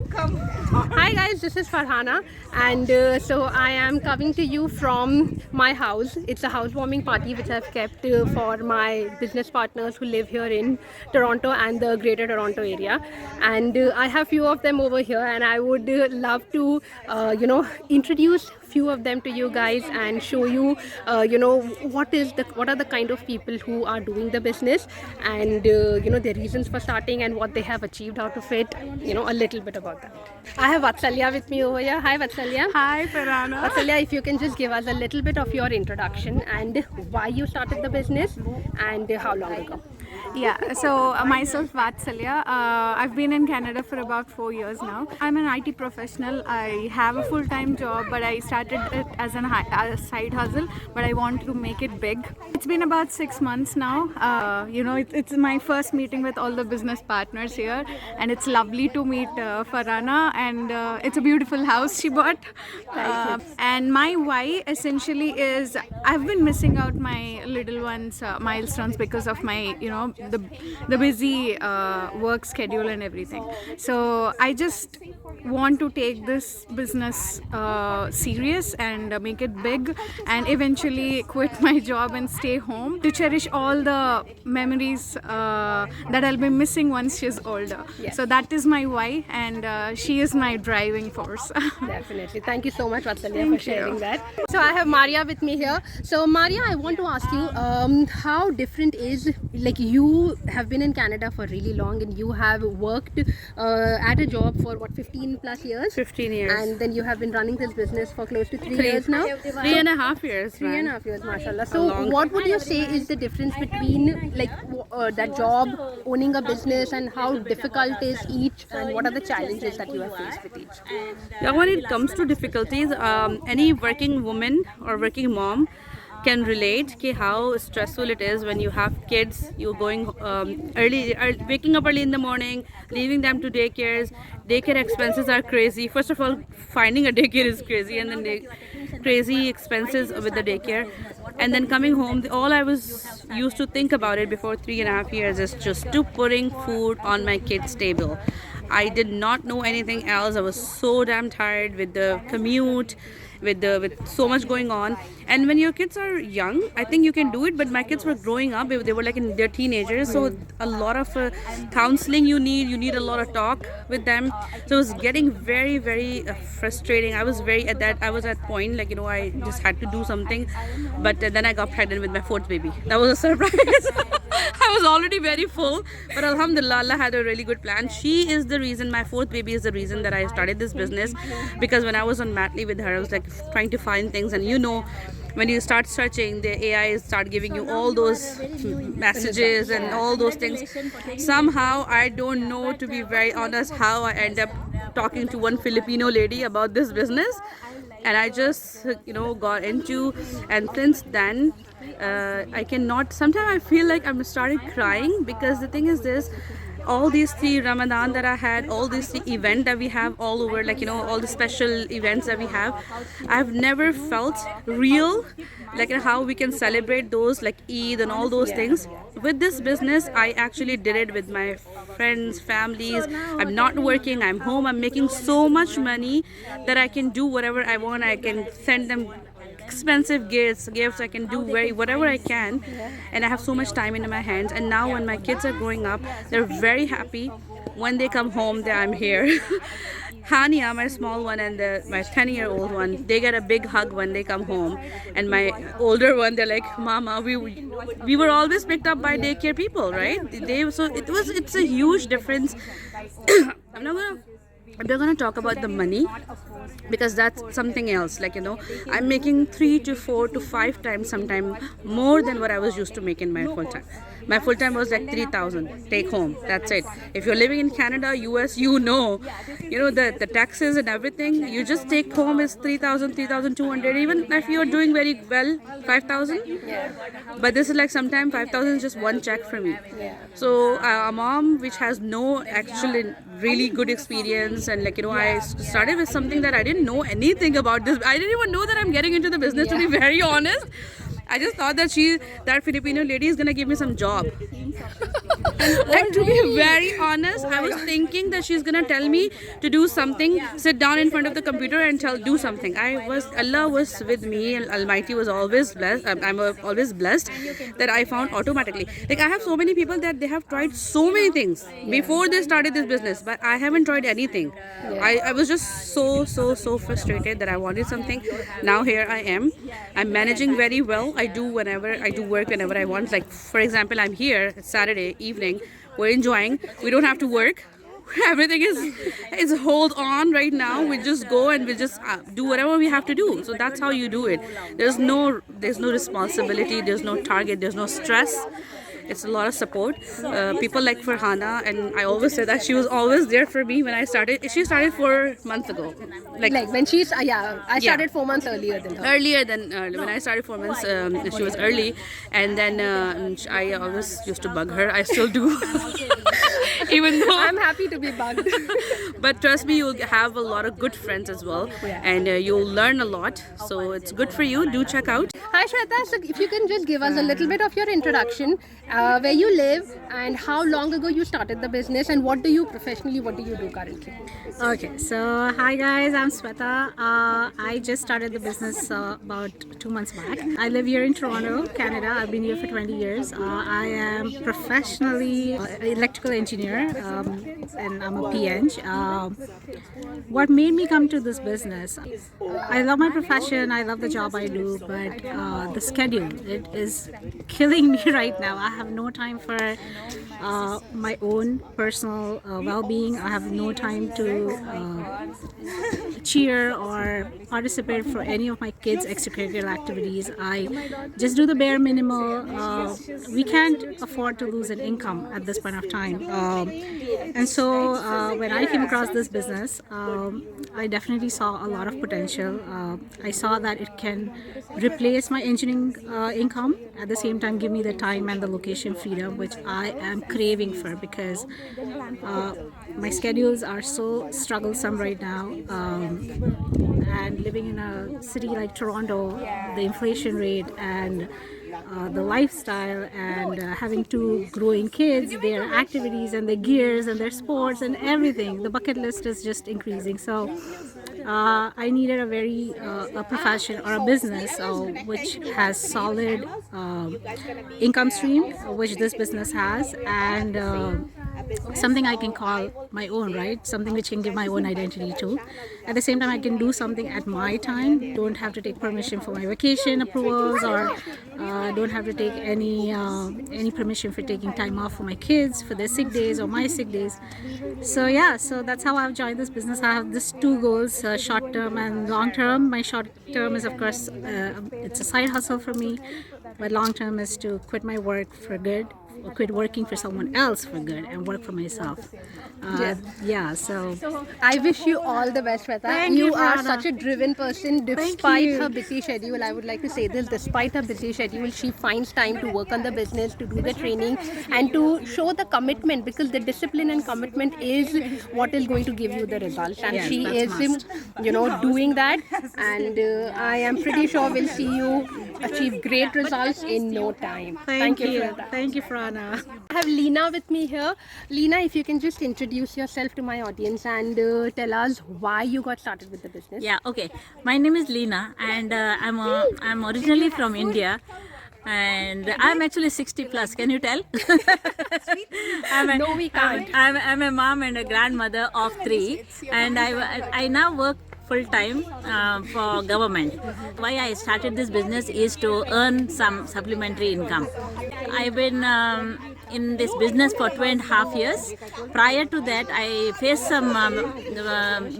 Hi guys, this is Farhana, and so I am coming to you from my house. It's a housewarming party which I've kept for my business partners who live here in Toronto and the Greater Toronto area. And I have few of them over here, and I would love to, introduce few of them to you guys and show you, what are the kind of people who are doing the business, and their reasons for starting and what they have achieved out of it. A little bit about that. I have Vatsalya with me over here. Hi Vatsalya. Hi, Farana. Vatsalya, if you can just give us a little bit of your introduction and why you started the business and how long ago. Yeah, so myself, Vatsalya. I've been in Canada for about 4 years now. I'm an IT professional. I have a full-time job, but I started it as a side hustle, but I want to make it big. It's been about 6 months now. It's my first meeting with all the business partners here, and it's lovely to meet Farana, and it's a beautiful house she bought. And my why essentially is I've been missing out my little ones' milestones because of my, the busy work schedule and everything. So I just want to take this business serious and make it big, and eventually quit my job and stay home to cherish all the memories that I'll be missing once she's older. Yes. So that is my why, and she is my driving force. Definitely. Thank you so much, Vatsalya, for Thank sharing you. that. So I have Maria with me here. So Maria, I want to ask you, how different is, like, you have been in Canada for really long and you have worked at a job for what, 15 plus years? 15 years. And then you have been running this business for close to 3 years now. 3.5 years. 3.5 years, mashallah. So what would you say is the difference between, like, that job, owning a business, and how difficult is each, and what are the challenges that you have faced with each? Yeah, when it comes to difficulties, any working woman or working mom can relate कि how stressful it is when you have kids. You're going waking up early in the morning, leaving them to daycares. Daycare expenses are crazy. First of all, finding a daycare is crazy, and then crazy expenses with the daycare. And then coming home, all I was used to think about it before 3.5 years is just to putting food on my kids' table. I did not know anything else. I was so damn tired with the commute, with so much going on. And when your kids are young, I think you can do it, but my kids were growing up. They were like in their teenagers, so a lot of counseling you need a lot of talk with them. So it was getting very, very frustrating. I was at that point, like, I just had to do something. But then I got pregnant with my fourth baby. That was a surprise. I was already very full, but alhamdulillah, Allah had a really good plan. She is the reason, my fourth baby is the reason that I started this business, because when I was on mat leave with her, I was like trying to find things, and when you start searching, the AI start giving you all those messages and all those things. Somehow, I don't know, to be very honest, how I end up talking to one Filipino lady about this business, and I just got into, and since then I cannot, sometimes I feel like I'm started crying, because the thing is this: all these 3 Ramadan that I had, all these 3 events that we have all over, like, all the special events that we have, I've never felt real, like, how we can celebrate those, like Eid and all those things. With this business, I actually did it with my friends, families. I'm not working, I'm home, I'm making so much money that I can do whatever I want. I can send them expensive gifts. I can do whatever I can, and I have so much time into my hands. And now when my kids are growing up, they're very happy when they come home that I'm here. Hania, my small one, and my 10-year-old one, they get a big hug when they come home. And my older one, they're like, Mama, we were always picked up by daycare people, right? It's a huge difference. I'm not gonna talk about the money, because that's something else. Like, I'm making 3 to 4 to 5 times sometimes more than what I was used to make in my full time. My full time was like 3,000 take home. That's it. If you're living in Canada, US, the taxes and everything, you just take home is 3,000, 3,200. Even if you're doing very well, 5,000. Yeah. But this is like sometimes 5,000 is just one check for me. Yeah. So a mom which has no actually really good experience, and I started with something that I didn't know anything about this. I didn't even know that I'm getting into the business, to be very honest. I just thought that that Filipino lady is gonna give me some job. And to be very honest, I was thinking that she's gonna tell me to do something, sit down in front of the computer and do something. Allah was with me, and Almighty was always blessed. I'm always blessed that I found automatically. Like I have so many people that they have tried so many things before they started this business, but I haven't tried anything. I was just so frustrated that I wanted something. Now here I am. I'm managing very well. I do work whenever I want. Like for example, I'm here. It's Saturday evening. We're enjoying. We don't have to work. Everything is hold on right now. We just go and we just do whatever we have to do. So that's how you do it. There's no responsibility. There's no target. There's no stress. It's a lot of support. People like Farhana, and I always say that she was always there for me when I started. She started 4 months ago. Like when she's I started 4 months earlier than her. Earlier than when I started 4 months, she was early, and then I always used to bug her. I still do, even though I'm happy to be bugged. But trust me, you'll have a lot of good friends as well, and you'll learn a lot. So it's good for you. Do check out. Hi Shweta, so if you can just give us a little bit of your introduction, where you live and how long ago you started the business, and what do you do currently? Okay, so hi guys, I'm Sweta. I just started the business about 2 months back. I live here in Toronto, Canada. I've been here for 20 years. I am professionally electrical engineer, and I'm a PN. What made me come to this business? I love my profession, I love the job I do, but the schedule, it is killing me right now. I have no time for my own personal well-being. I have no time to cheer or participate for any of my kids' extracurricular activities. I just do the bare minimal. We can't afford to lose an income at this point of time. And so when I came across this business, I definitely saw a lot of potential. I saw that it can replace my engineering income, at the same time give me the time and the location freedom, which I am craving for, because my schedules are so strugglesome right now, and living in a city like Toronto, the inflation rate and the lifestyle, and having two growing kids, their activities and their gears and their sports and everything, the bucket list is just increasing. So I needed a profession or a business which has solid income stream, which this business has, and something I can call my own, right? Something which can give my own identity to. At the same time, I can do something at my time. Don't have to take permission for my vacation approvals, or don't have to take any permission for taking time off for my kids for their sick days or my sick days. So yeah, so that's how I've joined this business. I have these two goals, short term and long term. My short term is, of course, it's a side hustle for me, but long term is to quit my work for good, or quit working for someone else for good and work for myself. So I wish you all the best, Shweta. Thank you you, are Prana. such a driven person. Despite you. her busy schedule, I would like to say this, despite her busy schedule, she finds time to work on the business, to do the training, and to show the commitment, because the discipline and commitment is what is going to give you the results. And Yes, she that's is, doing that. And I am pretty sure we'll see you achieve great results in no time. Thank you. Shweta. Thank you, Prana. I have Leena with me here. Leena, if you can just introduce yourself to my audience and tell us why you got started with the business. Yeah, okay. My name is Leena, and I'm originally from India, and I'm actually 60 plus. Can you tell? No, we can't. I'm a mom and a grandmother of 3, and I now work full time for government. Why I started this business is to earn some supplementary income. I've been in this business for 2.5 years. Prior to that, I faced some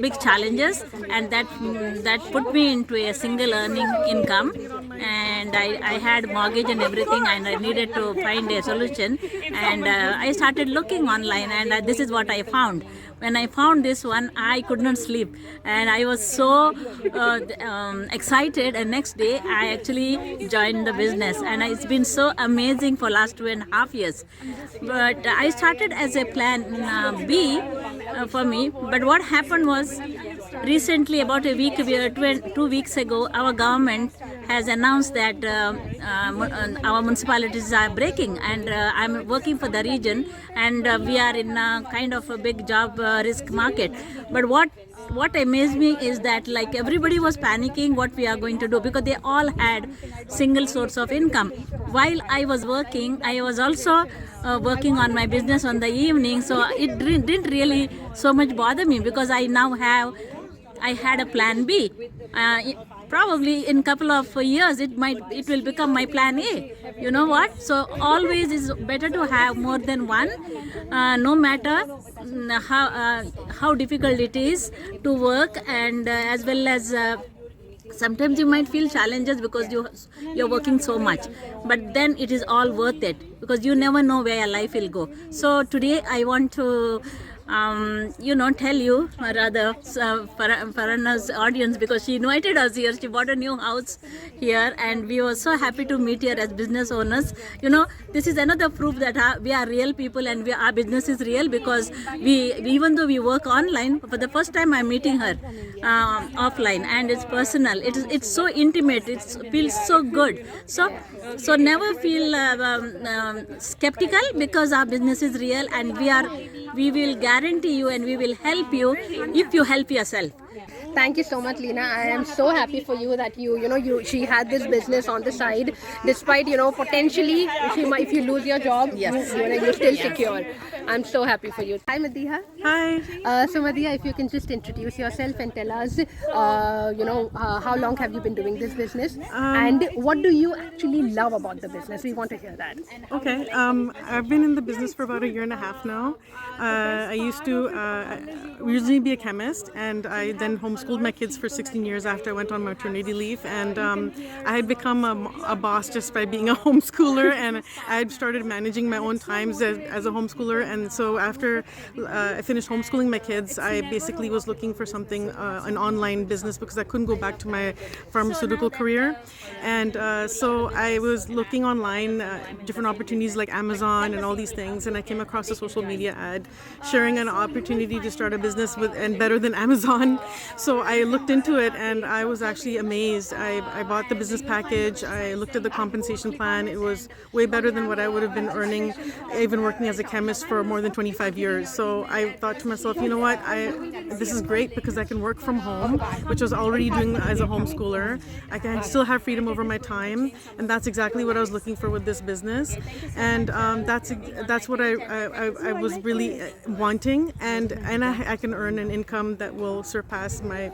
big challenges, and that put me into a single earning income, and I had mortgage and everything, and I needed to find a solution, and I started looking online, and this is what I found. When I found this one, I could not sleep, and I was so excited, and next day I actually joined the business, and it's been so amazing for last 2.5 years. But I started as a plan B for me, but what happened was, recently, about a week, 2 weeks ago, our government has announced that our municipalities are breaking, and I'm working for the region, and we are in a kind of a big job risk market. But what amazed me is that like everybody was panicking what we are going to do, because they all had single source of income. While I was working, I was also working on my business on the evening, so it didn't really so much bother me, because I had a plan B. Probably in couple of years it will become my plan A. You know what? So always is better to have more than one, no matter how difficult it is to work, and as well as sometimes you might feel challenges because you're working so much, but then it is all worth it, because you never know where your life will go. So today I want to tell you, rather Farana's audience, because she invited us here. She bought a new house here, and we were so happy to meet here as business owners. This is another proof that we are real people, and our business is real, because even though we work online, for the first time I'm meeting her offline, and it's personal. It's so intimate. It feels so good. So never feel skeptical, because our business is real, and we will guarantee you, and we will help you if you help yourself. Thank you so much, Leena. I am so happy for you that she had this business on the side, despite potentially if you lose your job, you're still secure. I'm so happy for you. Hi, Madhiya. Hi. So Madhiya, if you can just introduce yourself and tell us, how long have you been doing this business, and what do you actually love about the business? We want to hear that. Okay. I've been in the business for about 1.5 years now. I used to originally be a chemist, and I then homeschooled my kids for 16 years after I went on maternity leave, and I had become a boss just by being a homeschooler, and I had started managing my own times as a homeschooler. And so after I finished homeschooling my kids, I basically was looking for something, an online business, because I couldn't go back to my pharmaceutical career. And so I was looking online, different opportunities like Amazon and all these things, and I came across a social media ad sharing an opportunity to start a business and better than Amazon. So I looked into it, and I was actually amazed. I bought the business package. I looked at the compensation plan. It was way better than what I would have been earning even working as a chemist for more than 25 years. So I thought to myself, you know what, this is great, because I can work from home, which I was already doing as a homeschooler. I can still have freedom over my time, and that's exactly what I was looking for with this business. And that's what I was really wanting, and I can earn an income that will surpass my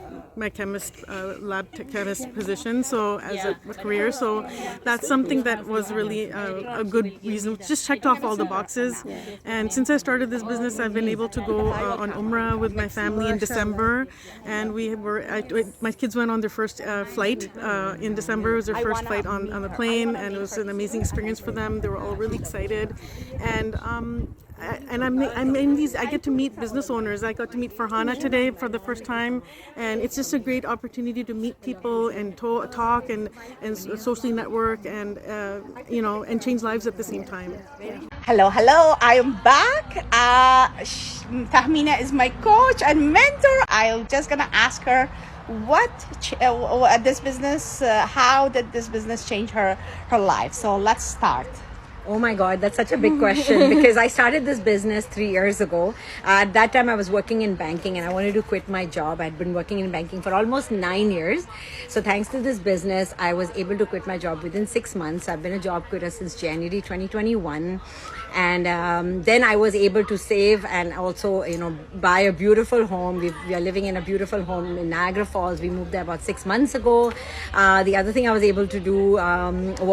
lab chemist position, so as a career. So that's something that was really a good reason. Just checked off all the boxes. And since I started this business, I've been able to go on Umrah with my family in December, and my kids went on their first flight in December. It was their first flight on the plane, and it was an amazing experience for them. They were all really excited, and I get to meet business owners. I got to meet Farhana today for the first time, and it's just a great opportunity to meet people and talk and socially network and change lives at the same time. Hello, I am back. Tahmina is my coach and mentor. I'm just gonna ask her this business, how did this business change her life? So let's start. Oh my God, that's such a big question, because I started this business 3 years ago. At that time, I was working in banking, and I wanted to quit my job. I'd been working in banking for almost 9 years. So thanks to this business, I was able to quit my job within 6 months. I've been a job quitter since January 2021. And then I was able to save and also, buy a beautiful home. We are living in a beautiful home in Niagara Falls. We moved there about 6 months ago. The other thing I was able to do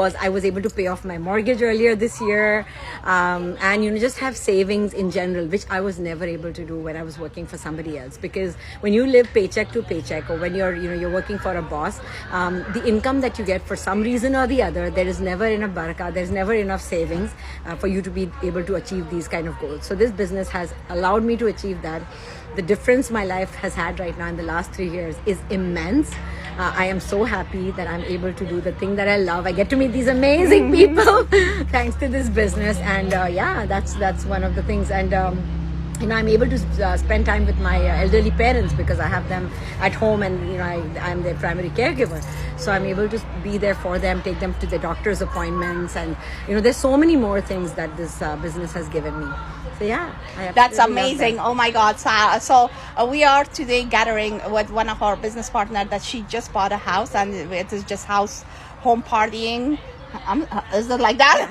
was I was able to pay off my mortgage earlier this year, and just have savings in general, which I was never able to do when I was working for somebody else. Because when you live paycheck to paycheck, or when you're working for a boss, the income that you get for some reason or the other, there is never enough barakah, there's never enough savings for you to be able to achieve these kind of goals. So this business has allowed me to achieve that. The difference my life has had right now in the last 3 years is immense. I am so happy that I'm able to do the thing that I love. I get to meet these amazing people thanks to this business, and that's one of the things. And I'm able to spend time with my elderly parents because I have them at home, and I'm their primary caregiver. So I'm able to be there for them, take them to the doctor's appointments, and there's so many more things that this business has given me. So yeah, that's amazing. Oh my God. So we are today gathering with one of our business partners that she just bought a house, and it is just home partying. Is it like that?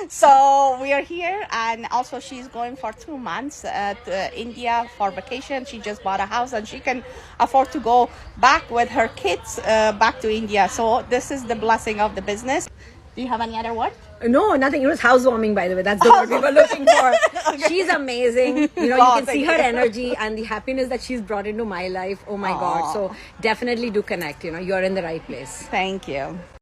So we are here, and also she's going for 2 months to India for vacation. She just bought a house, and she can afford to go back with her kids back to India. So this is the blessing of the business. Do you have any other word? No, nothing. It was housewarming, by the way. That's the word we were looking for. Okay. She's amazing. You can see her energy and the happiness that she's brought into my life. Oh my God. So definitely do connect. You're in the right place. Thank you.